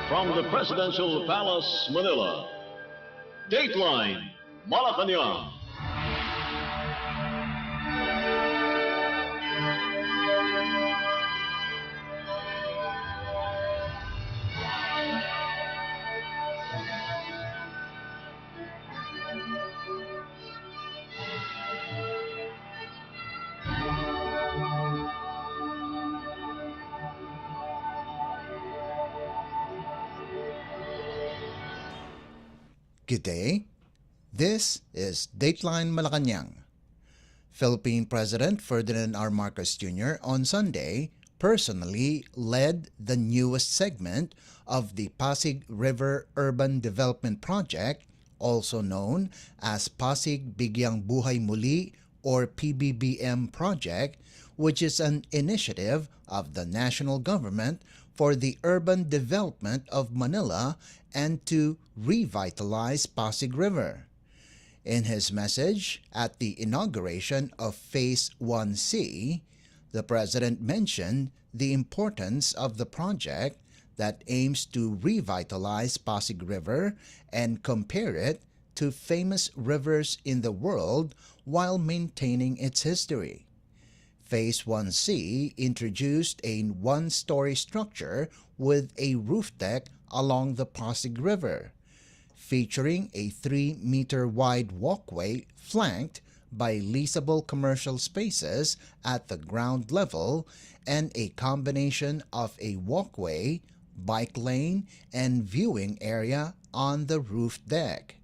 From the Presidential Palace, Manila, Dateline Malacañang. Good day. This is Dateline Malacañang. Philippine President Ferdinand R. Marcos Jr. on Sunday personally led the newest segment of the Pasig River Urban Development Project, also known as Pasig Bigyang Buhay Muli or PBBM project, which is an initiative of the national government for the urban development of Manila and to revitalize Pasig River. In his message at the inauguration of Phase 1C, the President mentioned the importance of the project that aims to revitalize Pasig River and compare it to famous rivers in the world while maintaining its history. Phase 1C introduced a one-story structure with a roof deck along the Pasig River, featuring a 3-meter wide walkway flanked by leasable commercial spaces at the ground level and a combination of a walkway, bike lane, and viewing area on the roof deck.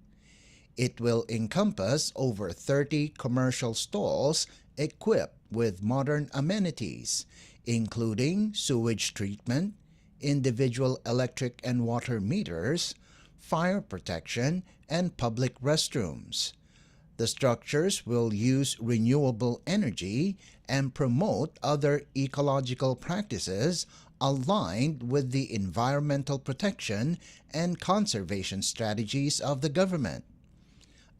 It will encompass over 30 commercial stalls equipped with modern amenities, including sewage treatment, individual electric and water meters, fire protection, and public restrooms. The structures will use renewable energy and promote other ecological practices aligned with the environmental protection and conservation strategies of the government.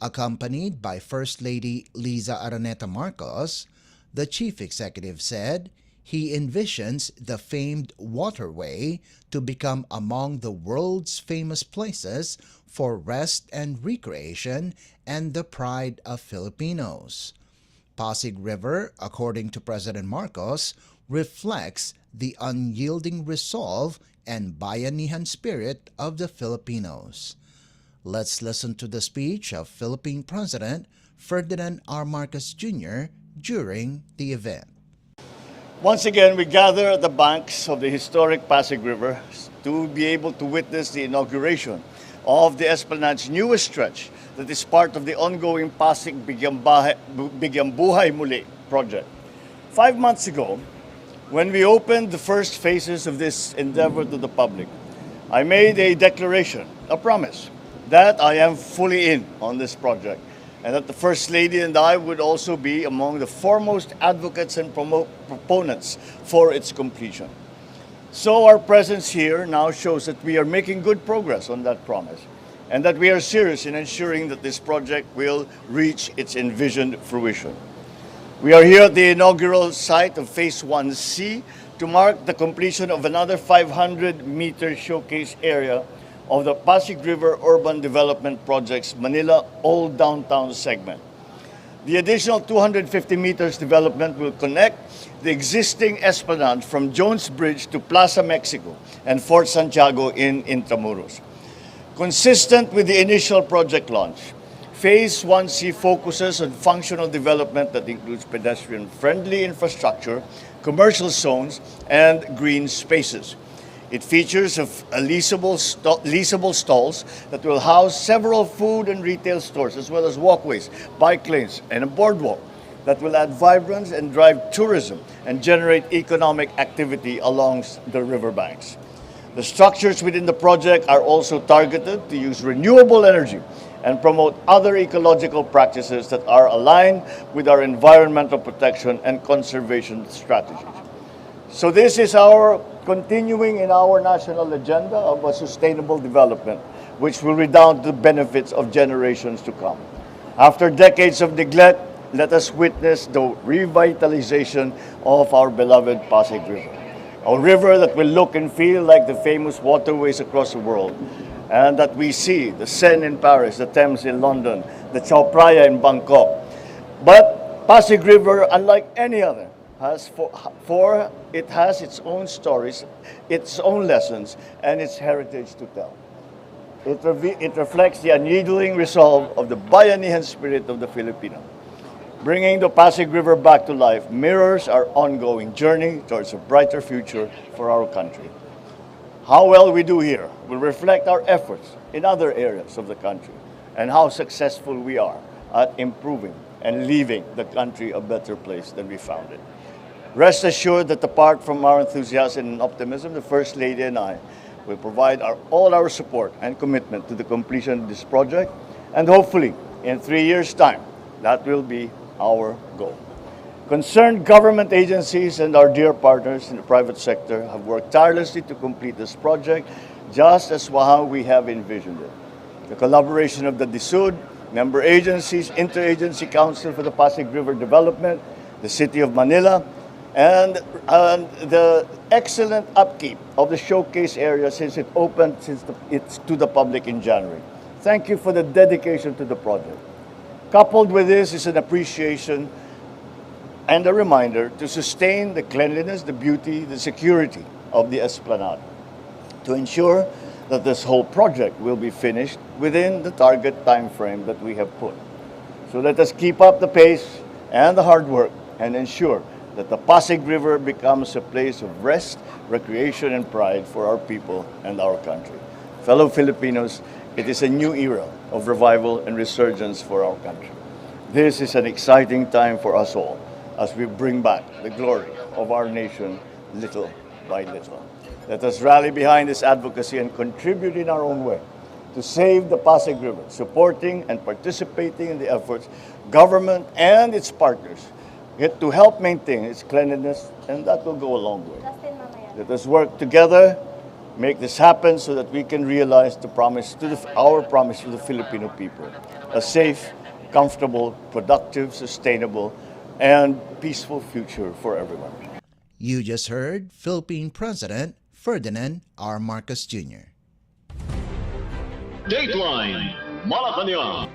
Accompanied by First Lady Liza Araneta Marcos, the chief executive said he envisions the famed waterway to become among the world's famous places for rest and recreation and the pride of Filipinos. Pasig River, according to President Marcos, reflects the unyielding resolve and bayanihan spirit of the Filipinos. Let's listen to the speech of Philippine President Ferdinand R. Marcos Jr. during the event. Once again, we gather at the banks of the historic Pasig River to be able to witness the inauguration of the Esplanade's newest stretch that is part of the ongoing Pasig Bigyang Buhay Muli project. 5 months ago, when we opened the first phases of this endeavor to the public, I made a declaration, a promise, that I am fully in on this project, and that the First Lady and I would also be among the foremost advocates and proponents for its completion. So our presence here now shows that we are making good progress on that promise, and that we are serious in ensuring that this project will reach its envisioned fruition. We are here at the inaugural site of Phase 1C to mark the completion of another 500-meter showcase area of the Pasig River Urban Development Project's Manila Old Downtown segment. The additional 250 meters development will connect the existing esplanade from Jones Bridge to Plaza Mexico and Fort Santiago in Intramuros. Consistent with the initial project launch, Phase 1C focuses on functional development that includes pedestrian-friendly infrastructure, commercial zones, and green spaces. It features leasable stalls that will house several food and retail stores, as well as walkways, bike lanes, and a boardwalk that will add vibrance and drive tourism and generate economic activity along the riverbanks. The structures within the project are also targeted to use renewable energy and promote other ecological practices that are aligned with our environmental protection and conservation strategies. So this is our continuing in our national agenda of a sustainable development, which will redound to the benefits of generations to come. After decades of neglect, let us witness the revitalization of our beloved Pasig River. A river that will look and feel like the famous waterways across the world, and that we see the Seine in Paris, the Thames in London, the Chao Phraya in Bangkok. But Pasig River, unlike any other, it has its own stories, its own lessons, and its heritage to tell. It reflects the unyielding resolve of the bayanihan spirit of the Filipino. Bringing the Pasig River back to life mirrors our ongoing journey towards a brighter future for our country. How well we do here will reflect our efforts in other areas of the country and how successful we are at improving and leaving the country a better place than we found it. Rest assured that apart from our enthusiasm and optimism, the First Lady and I will provide all our support and commitment to the completion of this project, and hopefully in 3 years' time, that will be our goal. Concerned government agencies and our dear partners in the private sector have worked tirelessly to complete this project just as how we have envisioned it. The collaboration of the DSUD, member agencies, Interagency Council for the Pasig River Development, the City of Manila, and the excellent upkeep of the showcase area since it opened it's to the public in January. Thank you for the dedication to the project. Coupled with this is an appreciation and a reminder to sustain the cleanliness, the beauty, the security of the esplanade, to ensure that this whole project will be finished within the target time frame that we have put. So let us keep up the pace and the hard work and ensure that the Pasig River becomes a place of rest, recreation, and pride for our people and our country. Fellow Filipinos, it is a new era of revival and resurgence for our country. This is an exciting time for us all as we bring back the glory of our nation little by little. Let us rally behind this advocacy and contribute in our own way to save the Pasig River, supporting and participating in the efforts, government and its partners, to help maintain its cleanliness, and that will go a long way. Let us work together, make this happen so that we can realize our promise to the Filipino people, a safe, comfortable, productive, sustainable, and peaceful future for everyone. You just heard Philippine President Ferdinand R. Marcos Jr. Dateline Malacañang.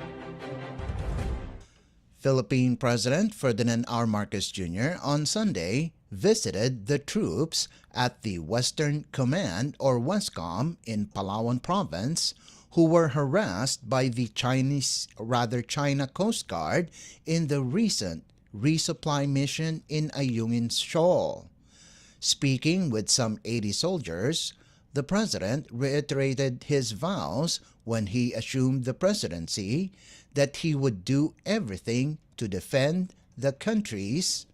Philippine President Ferdinand R. Marcos Jr. on Sunday visited the troops at the Western Command or Westcom in Palawan Province who were harassed by the China Coast Guard in the recent resupply mission in Ayungin Shoal. Speaking with some 80 soldiers, the president reiterated his vows when he assumed the presidency that he would do everything to defend the country's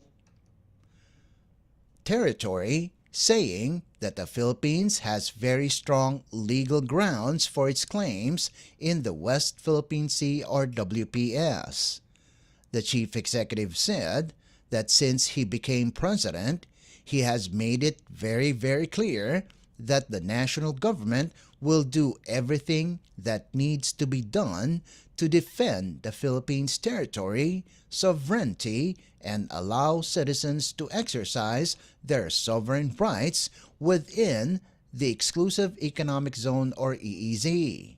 territory, saying that the Philippines has very strong legal grounds for its claims in the West Philippine Sea or WPS. The chief executive said that since he became president, he has made it very, very clear that the national government will do everything that needs to be done to defend the Philippines' territory, sovereignty, and allow citizens to exercise their sovereign rights within the Exclusive Economic Zone or EEZ.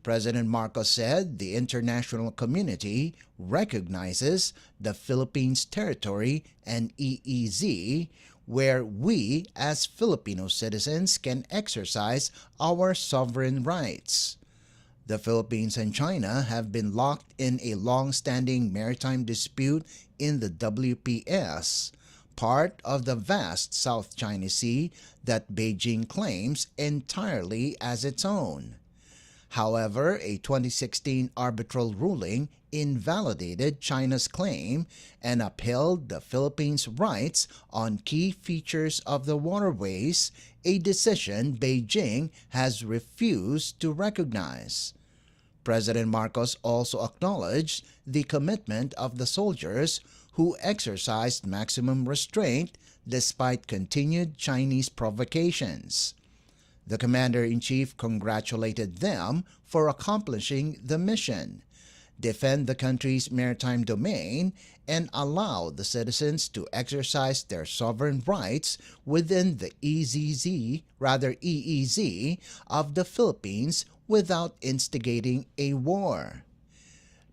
President Marcos said the international community recognizes the Philippines' territory and EEZ, where we as Filipino citizens can exercise our sovereign rights. The Philippines and China have been locked in a long-standing maritime dispute in the WPS, part of the vast South China Sea that Beijing claims entirely as its own. However, a 2016 arbitral ruling invalidated China's claim and upheld the Philippines' rights on key features of the waterways, a decision Beijing has refused to recognize. President Marcos also acknowledged the commitment of the soldiers who exercised maximum restraint despite continued Chinese provocations. The commander-in-chief congratulated them for accomplishing the mission. defend the country's maritime domain, and allow the citizens to exercise their sovereign rights within the EEZ of the Philippines without instigating a war.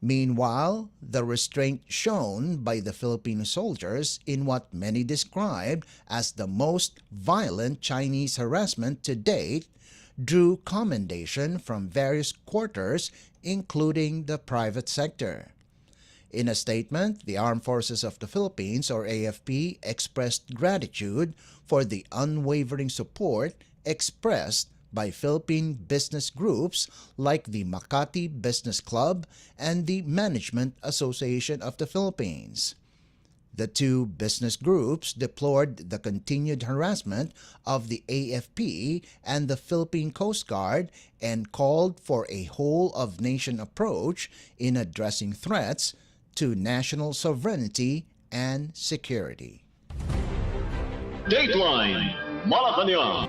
Meanwhile, the restraint shown by the Filipino soldiers in what many described as the most violent Chinese harassment to date drew commendation from various quarters, including the private sector. In a statement, the Armed Forces of the Philippines, or AFP, expressed gratitude for the unwavering support expressed by Philippine business groups like the Makati Business Club and the Management Association of the Philippines. The two business groups deplored the continued harassment of the AFP and the Philippine Coast Guard and called for a whole-of-nation approach in addressing threats to national sovereignty and security. Dateline Malacañang.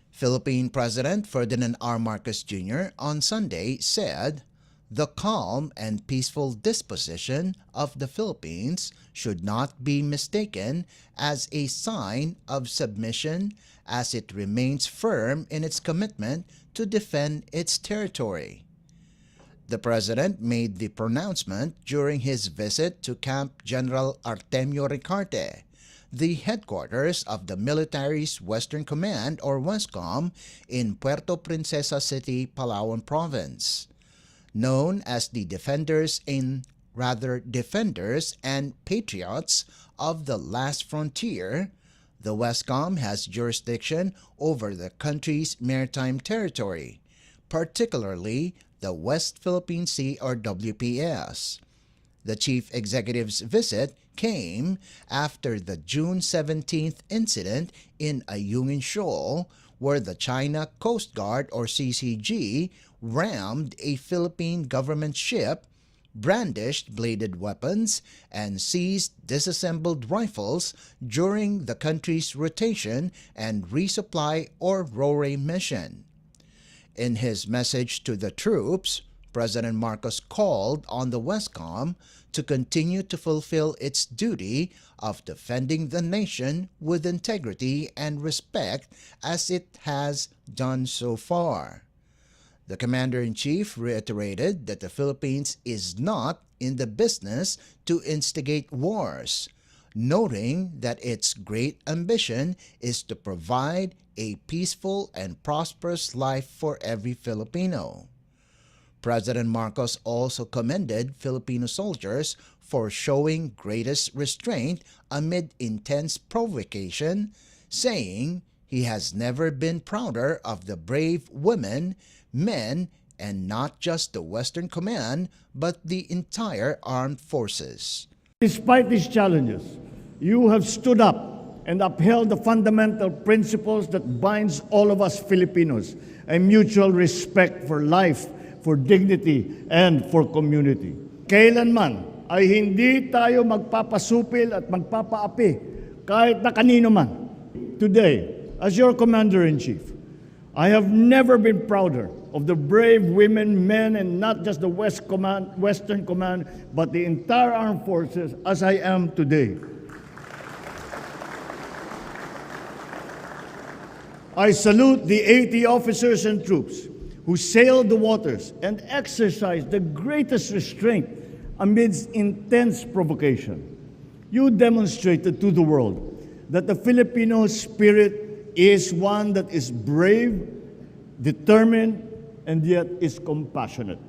Philippine President Ferdinand R. Marcos Jr. on Sunday said, "The calm and peaceful disposition of the Philippines should not be mistaken as a sign of submission, as it remains firm in its commitment to defend its territory." The President made the pronouncement during his visit to Camp General Artemio Ricarte, the headquarters of the military's Western Command, or Westcom, in Puerto Princesa City, Palawan Province. Known as the Defenders and Patriots of the Last Frontier, the Westcom has jurisdiction over the country's maritime territory, particularly the West Philippine Sea, or WPS. The chief executive's visit came after the June 17th incident in Ayungin Shoal, where the China Coast Guard, or CCG, rammed a Philippine government ship, brandished bladed weapons, and seized disassembled rifles during the country's rotation and resupply, or RORE, mission. In his message to the troops, President Marcos called on the Westcom to continue to fulfill its duty of defending the nation with integrity and respect as it has done so far. The Commander-in-Chief reiterated that the Philippines is not in the business to instigate wars, noting that its great ambition is to provide a peaceful and prosperous life for every Filipino. President Marcos also commended Filipino soldiers for showing greatest restraint amid intense provocation, saying he has never been prouder of the brave women, men, and not just the Western Command, but the entire armed forces. Despite these challenges, you have stood up and upheld the fundamental principles that binds all of us Filipinos, a mutual respect for life, for dignity, and for community. Kailanman ay hindi tayo magpapasupil at magpapaapi kahit na kanino man. Today, as your Commander-in-Chief, I have never been prouder of the brave women, men, and not just the Western Command, but the entire armed forces as I am today. I salute the 80 officers and troops who sailed the waters and exercised the greatest restraint amidst intense provocation. You demonstrated to the world that the Filipino spirit is one that is brave, determined, and yet is compassionate.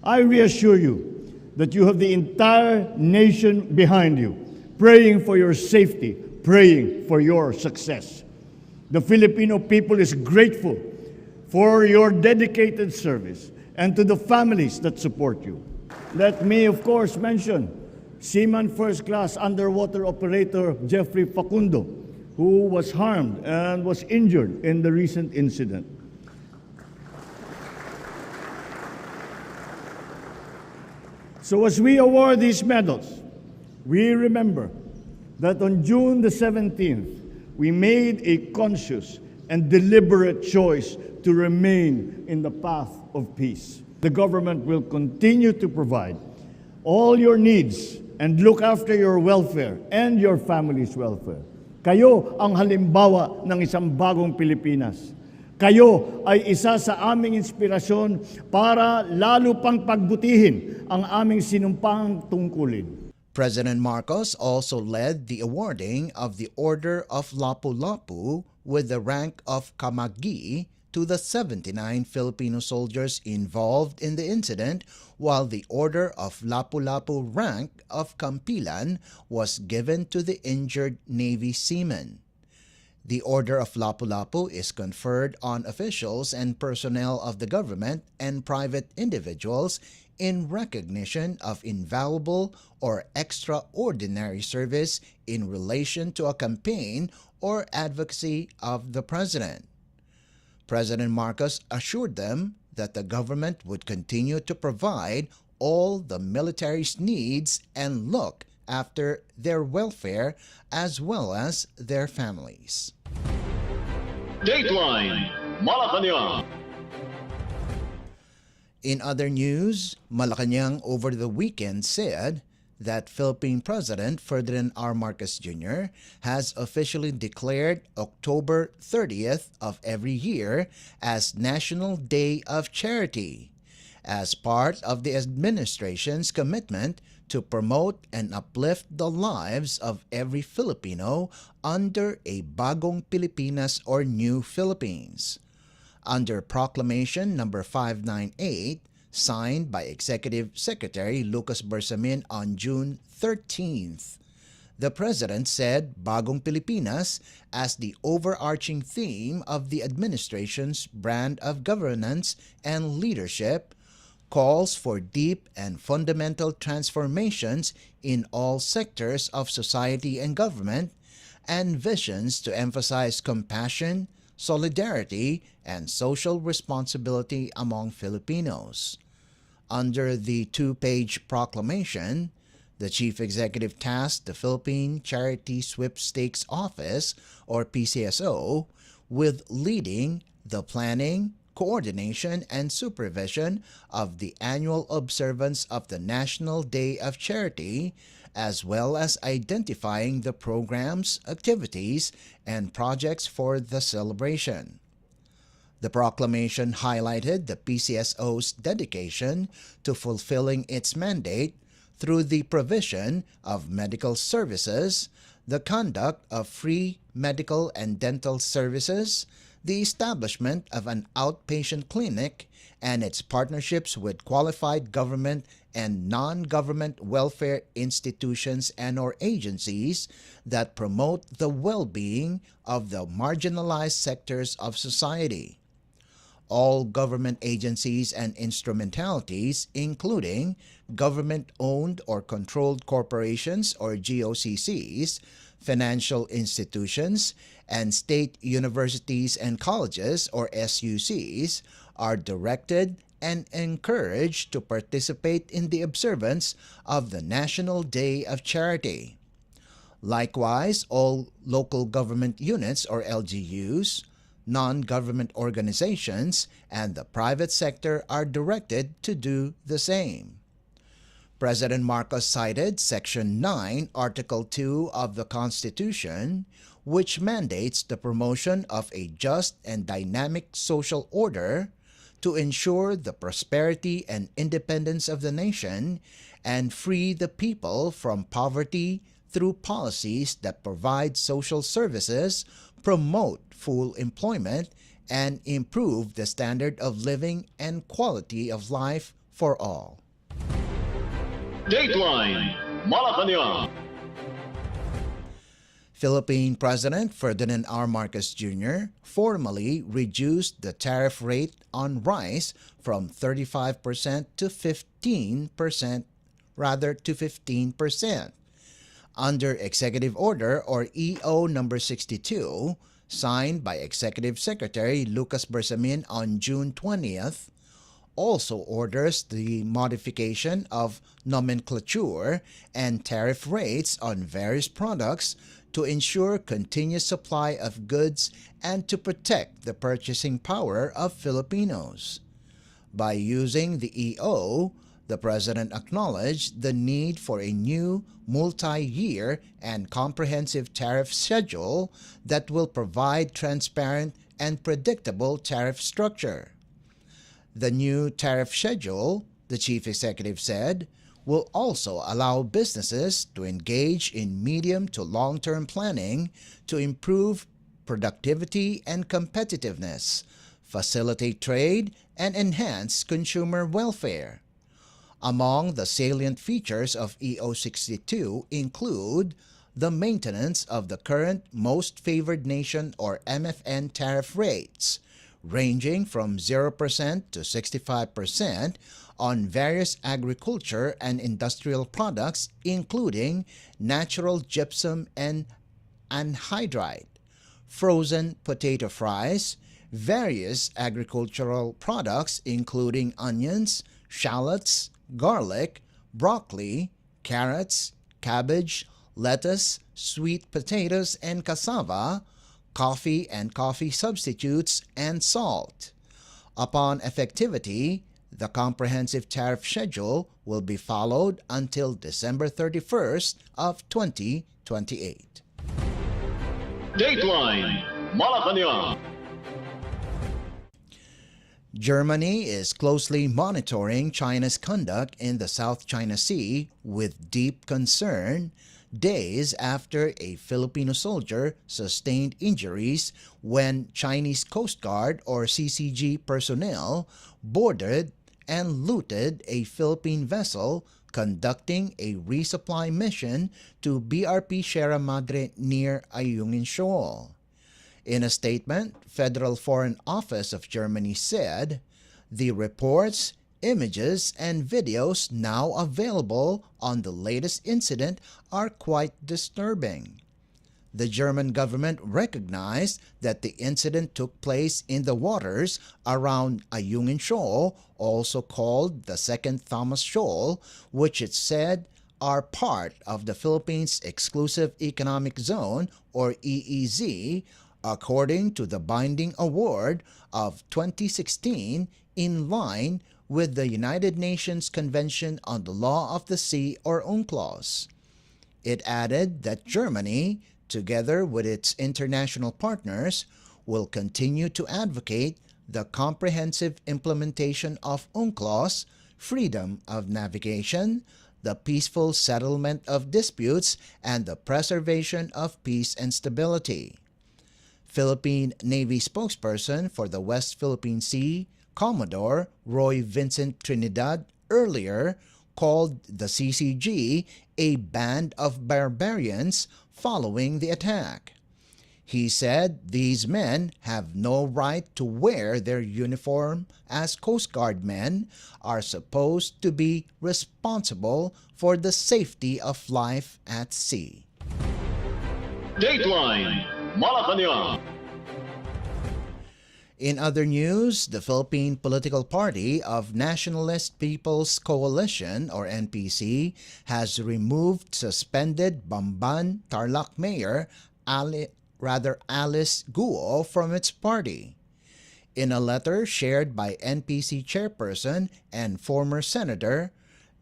I reassure you that you have the entire nation behind you, praying for your safety, praying for your success. The Filipino people is grateful for your dedicated service and to the families that support you. Let me, of course, mention Seaman First Class Underwater Operator Jeffrey Facundo, who was harmed and was injured in the recent incident. So as we award these medals, we remember that on June the 17th, we made a conscious and deliberate choice to remain in the path of peace. The government will continue to provide all your needs and look after your welfare and your family's welfare. Kayo ang halimbawa ng isang bagong Pilipinas. Kayo ay isa sa aming inspirasyon para lalo pang pagbutihin ang aming sinumpang tungkulin. President Marcos also led the awarding of the Order of Lapu-Lapu with the rank of Kamagi to the 79 Filipino soldiers involved in the incident, while the Order of Lapu-Lapu rank of Kampilan was given to the injured Navy seamen. The Order of Lapu-Lapu is conferred on officials and personnel of the government and private individuals in recognition of invaluable or extraordinary service in relation to a campaign or advocacy of the President. President Marcos assured them that the government would continue to provide all the military's needs and look after their welfare as well as their families. Dateline Malacañang. In other news, Malacañang over the weekend said that Philippine President Ferdinand R. Marcos Jr. has officially declared October 30th of every year as National Day of Charity, as part of the administration's commitment to promote and uplift the lives of every Filipino under a Bagong Pilipinas or New Philippines. Under Proclamation number 598, signed by Executive Secretary Lucas Bersamin on June 13th. The President said Bagong Pilipinas as the overarching theme of the administration's brand of governance and leadership calls for deep and fundamental transformations in all sectors of society and government, and visions to emphasize compassion, solidarity, and social responsibility among Filipinos. Under the two-page proclamation, the Chief Executive tasked the Philippine Charity Sweepstakes Office, or PCSO, with leading the planning, coordination, and supervision of the annual observance of the National Day of Charity, as well as identifying the programs, activities, and projects for the celebration. The proclamation highlighted the PCSO's dedication to fulfilling its mandate through the provision of medical services, the conduct of free medical and dental services, the establishment of an outpatient clinic, and its partnerships with qualified government and non-government welfare institutions and/or agencies that promote the well-being of the marginalized sectors of society. All government agencies and instrumentalities, including government-owned or controlled corporations or GOCCs, financial institutions, and state universities and colleges or SUCs, are directed and encouraged to participate in the observance of the National Day of Charity. Likewise, all local government units or LGUs, non-government organizations, and the private sector are directed to do the same. President Marcos cited Section 9, Article 2 of the Constitution, which mandates the promotion of a just and dynamic social order to ensure the prosperity and independence of the nation and free the people from poverty through policies that provide social services, promote full employment, and improve the standard of living and quality of life for all. Dateline Malacañang. Philippine President Ferdinand R. Marcos Jr. formally reduced the tariff rate on rice from 35% to 15%, under Executive Order or EO number 62, signed by Executive Secretary Lucas Bersamin on June 20th. Also orders the modification of nomenclature and tariff rates on various products to ensure continuous supply of goods and to protect the purchasing power of Filipinos. By using the EO, the President acknowledged the need for a new multi-year and comprehensive tariff schedule that will provide transparent and predictable tariff structure. The new tariff schedule, the Chief Executive said, will also allow businesses to engage in medium to long-term planning to improve productivity and competitiveness, facilitate trade, and enhance consumer welfare. Among the salient features of EO62 include the maintenance of the current Most Favored Nation or MFN tariff rates, ranging from 0% to 65% on various agriculture and industrial products including natural gypsum and anhydride, frozen potato fries, various agricultural products including onions, shallots, garlic, broccoli, carrots, cabbage, lettuce, sweet potatoes and cassava, coffee and coffee substitutes, and salt. Upon effectivity, the comprehensive tariff schedule will be followed until December 31st of 2028. Dateline Malacañang. Germany is closely monitoring China's conduct in the South China Sea with deep concern days after a Filipino soldier sustained injuries when Chinese Coast Guard or CCG personnel boarded and looted a Philippine vessel conducting a resupply mission to BRP Sierra Madre near Ayungin Shoal. In a statement, Federal Foreign Office of Germany said, "The reports, images, and videos now available on the latest incident are quite disturbing." The German government recognized that the incident took place in the waters around Ayungin Shoal, also called the Second Thomas Shoal, which it said are part of the Philippines' Exclusive Economic Zone or EEZ, according to the binding award of 2016 in line with the United Nations Convention on the Law of the Sea or UNCLOS. It added that Germany, together with its international partners, will continue to advocate the comprehensive implementation of UNCLOS, freedom of navigation, the peaceful settlement of disputes, and the preservation of peace and stability. Philippine Navy spokesperson for the West Philippine Sea, Commodore Roy Vincent Trinidad, earlier called the CCG a band of barbarians following the attack. He said these men have no right to wear their uniform as Coast Guard men are supposed to be responsible for the safety of life at sea. Dateline Malacañang. In other news, the Philippine political party of Nationalist People's Coalition or NPC has removed suspended Bamban Tarlac Mayor Alice Guo from its party. In a letter shared by NPC chairperson and former Senator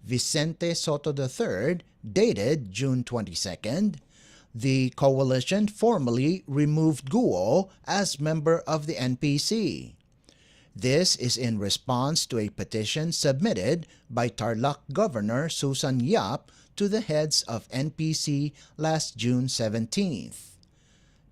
Vicente Soto III, dated June 22nd, the coalition formally removed Guo as member of the NPC. This is in response to a petition submitted by Tarlac Governor Susan Yap to the heads of NPC last June 17th.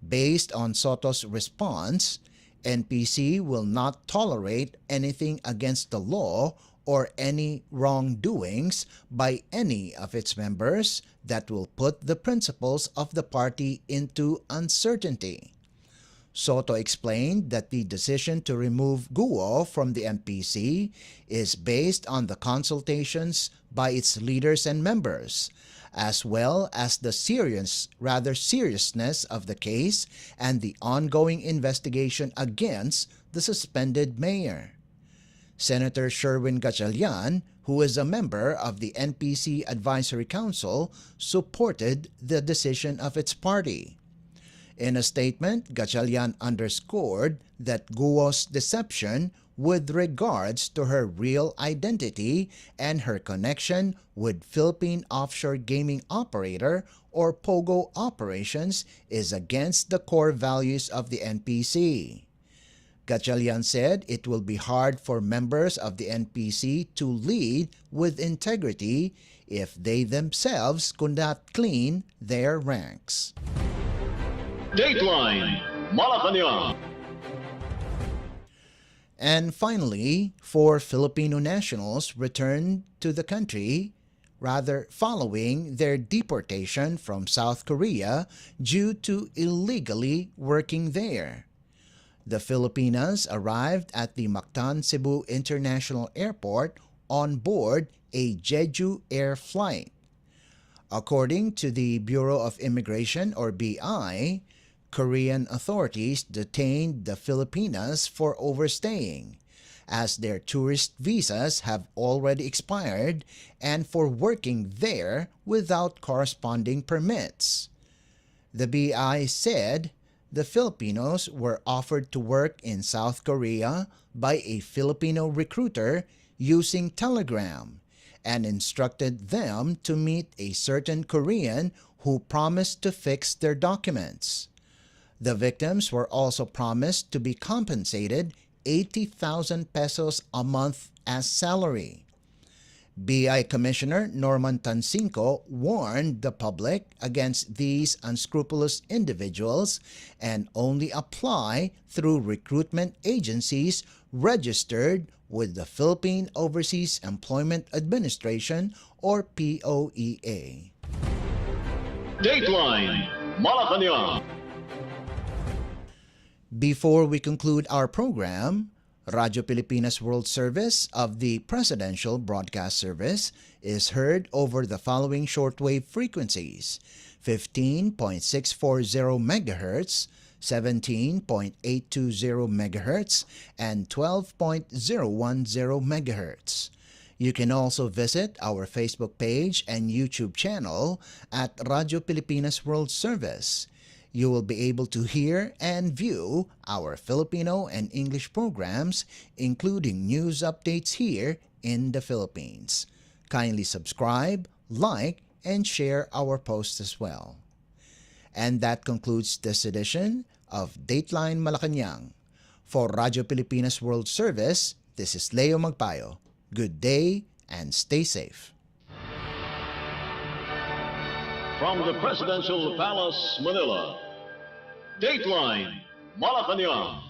Based on Soto's response, NPC will not tolerate anything against the law or any wrongdoings by any of its members that will put the principles of the party into uncertainty. Soto explained that the decision to remove Guo from the NPC is based on the consultations by its leaders and members, as well as the seriousness of the case and the ongoing investigation against the suspended mayor. Senator Sherwin Gatchalian, who is a member of the NPC Advisory Council, supported the decision of its party. In a statement, Gatchalian underscored that Guo's deception with regards to her real identity and her connection with Philippine offshore gaming operator or POGO operations is against the core values of the NPC. Gatchalian said it will be hard for members of the NPC to lead with integrity if they themselves could not clean their ranks. Dateline Malacañang. And finally, 4 Filipino nationals returned to the country, following their deportation from South Korea due to illegally working there. The Filipinas arrived at the Mactan Cebu International Airport on board a Jeju Air flight. According to the Bureau of Immigration or BI, Korean authorities detained the Filipinas for overstaying, as their tourist visas have already expired, and for working there without corresponding permits. The BI said the Filipinos were offered to work in South Korea by a Filipino recruiter using Telegram and instructed them to meet a certain Korean who promised to fix their documents. The victims were also promised to be compensated 80,000 pesos a month as salary. BI Commissioner Norman Tansinco warned the public against these unscrupulous individuals and only apply through recruitment agencies registered with the Philippine Overseas Employment Administration or POEA. Dateline Malacañang. Before we conclude our program, Radyo Pilipinas World Service of the Presidential Broadcast Service is heard over the following shortwave frequencies: 15.640 MHz, 17.820 MHz, and 12.010 MHz. You can also visit our Facebook page and YouTube channel at Radyo Pilipinas World Service. You will be able to hear and view our Filipino and English programs, including news updates here in the Philippines. Kindly subscribe, like, and share our posts as well. And that concludes this edition of Dateline Malacañang. For Radyo Pilipinas World Service, this is Leo Magpayo. Good day and stay safe. From the Presidential Palace, Manila, Dateline Malacañang.